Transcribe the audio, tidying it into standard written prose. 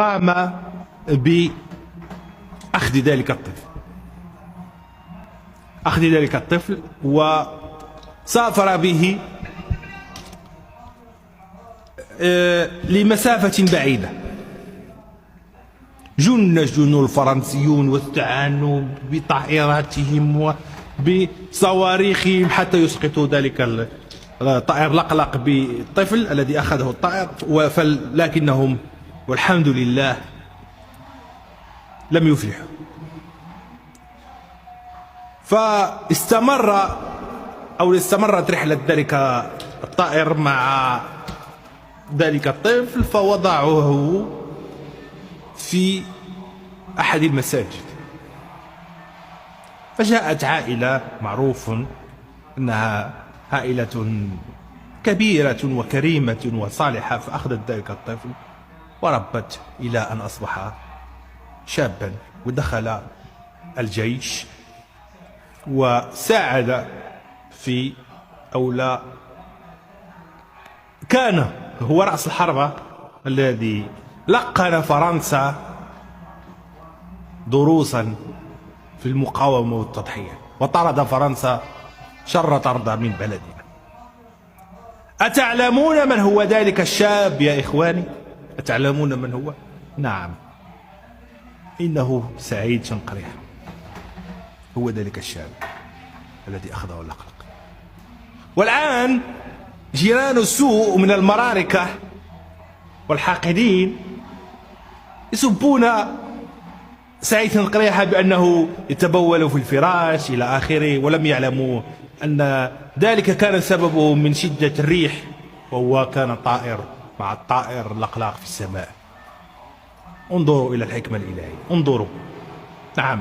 قام بأخذ ذلك الطفل وسافر به لمسافة بعيدة. جن الفرنسيون واستعانوا بطائراتهم وبصواريخهم حتى يسقطوا ذلك الطائر. لقلق بالطفل الذي أخذه الطائر، لكنهم والحمد لله لم يفلحوا. استمرت رحلة ذلك الطائر مع ذلك الطفل، فوضعوه في أحد المساجد. فجاءت عائلة معروف أنها عائلة كبيرة وكريمة وصالحة، فأخذت ذلك الطفل وربت إلى أن أصبح شابا ودخل الجيش وساعد في أولى. كان هو رأس الحربة الذي لقن فرنسا دروسا في المقاومة والتضحية، وطرد فرنسا شر طرد من بلدنا. أتعلمون من هو ذلك الشاب يا إخواني؟ أتعلمون من هو؟ نعم، إنه سعيد شنقريح، هو ذلك الشاب الذي أخذه اللقلق. والآن جيران السوء من المراركة والحاقدين يسبون سعيد شنقريح بأنه يتبول في الفراش إلى آخره، ولم يعلموا أن ذلك كان سببه من شدة الريح، وهو كان طائر مع الطائر لقلاق في السماء. انظروا إلى الحكمة الإلهية، انظروا. نعم.